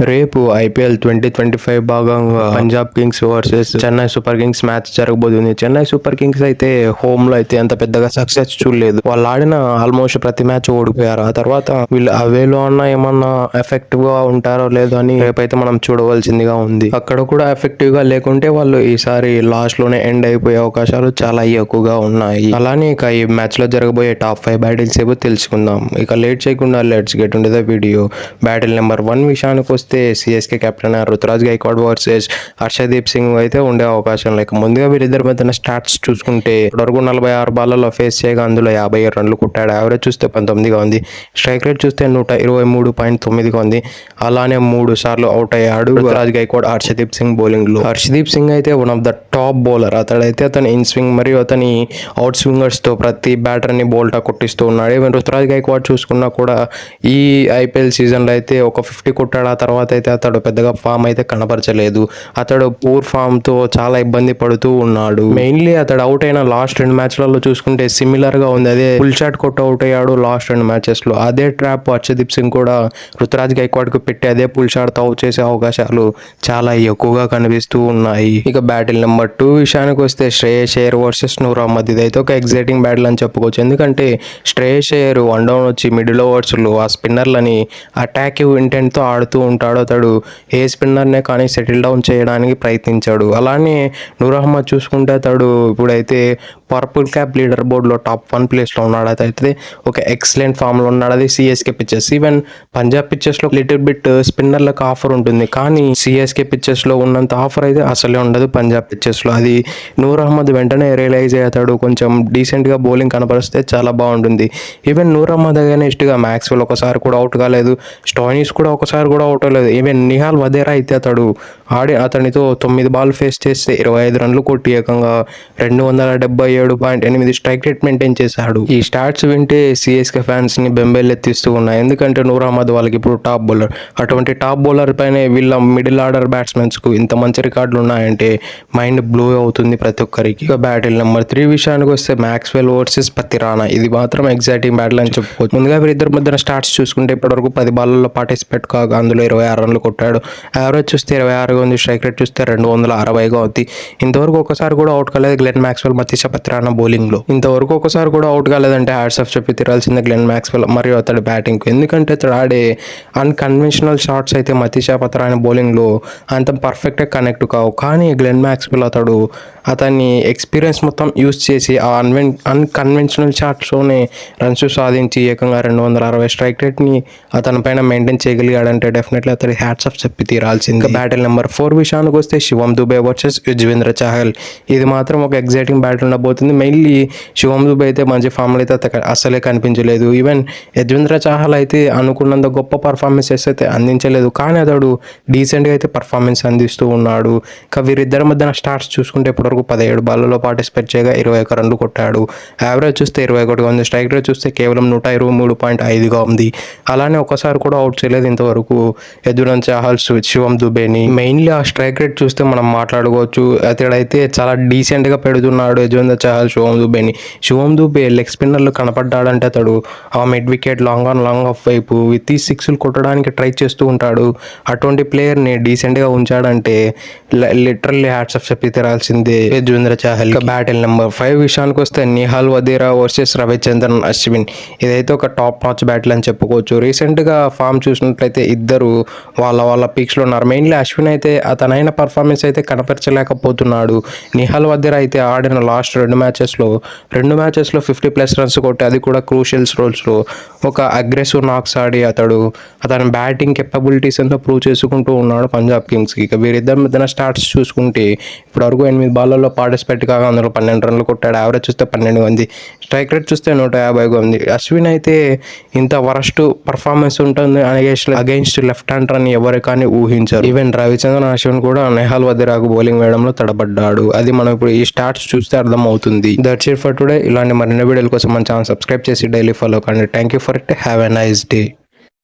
రేపు ఐపీఎల్ 2025 భాగంగా Punjab Kings versus Chennai super Kings match జరగబోతుంది. చెన్నై సూపర్ కింగ్స్ అయితే హోమ్ లో అయితే అంత పెద్దగా సక్సెస్ చూడలేదు. వాళ్ళు ఆడిన ఆల్మోస్ట్ ప్రతి మ్యాచ్ ఓడిపోయారు. ఆ తర్వాత వీళ్ళు అవేలో అన్నా ఏమన్నా ఎఫెక్టివ్ గా ఉంటారో లేదో అని రేపైతే మనం చూడవలసిందిగా ఉంది. అక్కడ కూడా ఎఫెక్టివ్ గా లేకుంటే వాళ్ళు ఈసారి లాస్ట్ లోనే ఎండ్ అయిపోయే అవకాశాలు చాలా ఎక్కువగా ఉన్నాయి. అలానే ఇక ఈ మ్యాచ్ లో జరగబోయే టాప్ 5 బ్యాటిల్స్ ఏవో తెలుసుకుందాం. ఇక లేట్ చేయకుండా let's get into the video. Battle number 1 విషయానికి వస్తే CSK captain Ruturaj Gaikwad versus Harshdeep Singh అయితే ఉండే అవకాశం లేక ముందుగా వీరిద్దరి మధ్యన స్టాట్స్ చూసుకుంటే ఇప్పటివరకు 46 బాళ్లలో ఫేస్ చేయగా అందులో 57 రన్లు కొట్టాడు. యావరేజ్ చూస్తే 19గా ఉంది. స్ట్రైక్ రేట్ చూస్తే 123.9గా ఉంది. అలానే 3 సార్లు అవుట్ అయ్యాడు రుతురాజ్ గైక్వాడ్ హర్షదీప్ సింగ్ బౌలింగ్ లో. హర్షదీప్ సింగ్ అయితే one of the top bowler. అతని ఇన్ స్వింగ్ మరియు అతని అవుట్ స్వింగర్స్ తో ప్రతి బ్యాటర్ ని బోల్టా కొట్టిస్తూ ఉన్నాడు. ఈవెన్ రుతురాజ్ గైక్వాడ్ చూసుకున్నా కూడా ఈ ఐపీఎల్ సీజన్ లో అయితే ఒక 50 కొట్టాడు. ఆ తర్వాత అయితే అతడు పెద్దగా ఫామ్ అయితే కనపరచలేదు. అతడు పూర్ ఫామ్ తో చాలా ఇబ్బంది పడుతూ ఉన్నాడు. మెయిన్లీ అతడు అవుట్ అయిన లాస్ట్ 2 మ్యాచ్లలో చూసుకుంటే సిమిలర్ గా ఉంది. అదే ఫుల్ షాట్ కొట్టు అవుట్ అయ్యాడు లాస్ట్ 2 మ్యాచెస్ లో. అదే ట్రాప్ హర్షదీప్ సింగ్ కూడా రుతురాజ్ గైక్వాడ్ కు పెట్టి అదే ఫుల్ షాట్ తో అవుట్ చేసే అవకాశాలు చాలా ఎక్కువగా కనిపిస్తూ ఉన్నాయి. ఇక బ్యాటిల్ నెంబర్ 2 విషయానికి వస్తే శ్రేయస్ అయ్యర్ వర్సెస్ నూర్ అహ్మద్. ఇదైతే ఒక ఎగ్జైటింగ్ బ్యాటిల్ అని చెప్పుకోవచ్చు. ఎందుకంటే శ్రేయస్ అయ్యర్ 1 డౌన్ వచ్చి మిడిల్ ఓవర్స్ లో ఆ స్పిన్నర్లని అటాకివ్ ఇంటెంట్ తో ఆడుతూ ఉంటాడు. అతడు ఏ స్పిన్నర్నే కానీ సెటిల్ డౌన్ చేయడానికి ప్రయత్నించాడు. అలానే నూర్ అహ్మద్ చూసుకుంటే అతడు ఇప్పుడైతే పర్పుల్ క్యాప్ లీడర్ బోర్డులో టాప్ 1 ప్లేస్లో ఉన్నాడు. అయితే ఒక ఎక్సలెంట్ ఫామ్లో ఉన్నాడు. అది సిఎస్కే పిచ్చెస్. ఈవెన్ పంజాబ్ పిచ్చెస్లో లిటిల్ బిట్ స్పిన్నర్లకు ఆఫర్ ఉంటుంది, కానీ సిఎస్కే పిచ్చెస్లో ఉన్నంత ఆఫర్ అయితే అసలే ఉండదు పంజాబ్ పిచ్చెస్లో. అది నూర్ అహ్మద్ వెంటనే రియలైజ్ అయ్యాడు. కొంచెం డీసెంట్గా బౌలింగ్ కనపరిస్తే చాలా బాగుంటుంది. ఈవెన్ నూర్ అహ్మద్ అగైనెస్ట్గా మ్యాక్స్వెల్ ఒకసారి కూడా అవుట్ కాలేదు. స్టోయినిస్ కూడా ఒకసారి కూడా అవుట్ అవ్వలేదు. ఈవెన్ నిహాల్ వదేరా అయితే అతనితో 9 బాల్ ఫేస్ చేస్తే 25 రన్లు కొట్టి ఏకంగా 277.8 స్ట్రైక్ రేట్ మెయింటైన్ చేశాడు. ఈ స్టాట్స్ వింటే సిఎస్కే ఫ్యాన్స్ ని బెంబేలెత్తిస్తూ ఉన్నాయి. ఎందుకంటే నూర్ అహ్మద్ వాళ్ళకి ఇప్పుడు టాప్ బౌలర్. అటువంటి టాప్ బౌలర్ పైన వీళ్ళ మిడిల్ ఆర్డర్ బ్యాట్స్మెన్స్ కు ఇంత మంచి రికార్డులు ఉన్నాయంటే మైండ్ బ్లో అవుతుంది ప్రతి ఒక్కరికి. ఇక బ్యాటిల్ నెంబర్ 3 విషయానికి వస్తే మ్యాక్స్వెల్ వర్సెస్ పత్తి రాణా. ఇది మాత్రం ఎగ్జైటింగ్ బ్యాటిల్ అని చెప్పుకోవచ్చు. ముందుగా వీరిద్దరి మధ్యన స్టాట్స్ చూసుకుంటే ఇప్పటివరకు 10 బాల్లో పార్టిసిపేట్ కాగా అందులో 26 రన్లు కొట్టాడు. యావరేజ్ చూస్తే 26గా ఉంది. స్ట్రైక్ రేట్ చూస్తే 260గా ఉంది. ఇంతవరకు ఒకసారి కూడా అవుట్ కాలేదు Glenn Maxwell Matheesha Pathirana bowling లో. ఇంతవరకు ఒకసారి కూడా అవుట్ కాలేదంటే హ్యాట్స్ ఆఫ్ చెప్పి తీరాల్సిందే గ్లెన్ మ్యాక్స్వెల్ మరియు అతడి బ్యాటింగ్ కు. ఎందుకంటే అతడు ఆడే అన్కన్వెన్షనల్ షాట్స్ అయితే మతీష పత్రానా బౌలింగ్ లో అంత పర్ఫెక్ట్ గా కనెక్ట్ కావు. కానీ గ్లెన్ మ్యాక్స్వెల్ అతని ఎక్స్పీరియన్స్ మొత్తం యూజ్ చేసి ఆ అన్కన్వెన్షనల్ షాట్స్లోనే రన్స్ సాధించి ఏకంగా 260 స్ట్రైక్ రేట్ ని అతని పైన మెయింటైన్ చేయగలిగాడంటే డెఫినెట్లీ అతడి హ్యాట్స్ ఆఫ్ చెప్పి తీరాల్సింది. బ్యాటిల్ నెంబర్ 4 విషయానికి వస్తే శివం దుబే వర్సెస్ యుజ్వేంద్ర చాహల్. ఇది మాత్రం ఒక ఎగ్జైటింగ్ బ్యాటిల్ ఉండబోతుంది. మెయిన్లీ శివం దుబే అయితే మంచి ఫామ్ అయితే అసలే కనిపించలేదు. ఈవెన్ యుజ్వేంద్ర చాహల్ అయితే అనుకున్నంత గొప్ప పర్ఫార్మెన్సెస్ అయితే అందించలేదు, కానీ అతడు డీసెంట్గా అయితే పర్ఫార్మెన్స్ అందిస్తూ ఉన్నాడు. ఇక వీరిద్దరి మధ్యన స్టార్ట్స్ చూసుకుంటే ఇప్పటివరకు 17 బాల్లో పార్టిసిపేట్ చేయగా 21 రన్లు కొట్టాడు. యావరేజ్ చూస్తే 21గా ఉంది. స్ట్రైక్ రేట్ చూస్తే కేవలం 123.5గా ఉంది. అలానే ఒకసారి కూడా అవుట్ చేయలేదు ఇంతవరకు యుజ్వేంద్ర చాహల్ శివం దుబేని. మెయిన్లీ ఆ స్ట్రైక్ రేట్ చూస్తే మనం మాట్లాడుకోవచ్చు. అతడైతే చాలా డీసెంట్ గా పెడుతున్నాడు యుజ్వేంద్ర చాహల్ శివం దుబేని. శివం దుబే లెగ్ స్పిన్నర్లు కనపడ్డాడంటే అతడు ఆ mid wicket long on long off వైపు విత్ 6లు కొట్టడానికి ట్రై చేస్తూ ఉంటాడు. అటువంటి ప్లేయర్ ని డీసెంట్ గా ఉంచాడంటే లిటరల్లీ హ్యాట్స్ ఆఫ్ చెప్పి తీరాల్సిందే యుజ్వేంద్ర చాహల్. బ్యాటిల్ నెంబర్ 5 విషయానికి వస్తే నిహాల్ వదేరా వర్సెస్ రవిచంద్రన్ అశ్విన్. ఇదైతే ఒక టాప్ నాచ్ బ్యాటిల్ అని చెప్పుకోవచ్చు. రీసెంట్ గా ఫామ్ చూసినట్లయితే ఇద్దరు వాళ్ళ పీక్స్ లో ఉన్నారు. మెయిన్లీ అశ్విన్ అయితే అతనైన పర్ఫార్మెన్స్ అయితే కనపరచలేకపోతున్నాడు. నిహాల్ వదేరా అయితే ఆడిన లాస్ట్ 2 మ్యాచెస్ లో 50+ రన్స్ కొట్టి, అది కూడా క్రూషియల్స్ రోల్స్ లో ఒక అగ్రెసివ్ నాక్స్ ఆడి అతని బ్యాటింగ్ కెపబిలిటీస్ అంతా ప్రూవ్ చేసుకుంటూ ఉన్నాడు పంజాబ్ కింగ్స్ కి. ఇక వీరిద్దరి మధ్యన స్టార్ట్స్ చూసుకుంటే ఇప్పటివరకు 8 బాల్లో పార్టిసిపేట్ కాగా అందులో 12 రన్లు కొట్టాడు. యావరేజ్ చూస్తే 12గా ఉంది. స్ట్రైక్ రేట్ చూస్తే 150గా ఉంది. అశ్విన్ అయితే ఇంత వరస్ట్ పర్ఫార్మెన్స్ ఉంటుంది అగైన్స్ట్ లెఫ్ట్ హ్యాండర్ అని ఎవరు కానీ ఊహించారు. ఈవెన్ రవిచంద్రన్ అశ్విన్ కూడా నిహాల్ వదేరాకు బౌలింగ్ వేయడంలో తడబడ్డాడు. అది మనం ఇప్పుడు ఈ స్టార్ట్స్ చూస్తే అర్థం అవుతుంది. That's it for today. ఇలాంటి మరిన్ని వీడియోల కోసం మన ఛానల్ సబ్స్క్రైబ్ చేసి డైలీ ఫాలో కండి. Thank you for it. Have a nice day.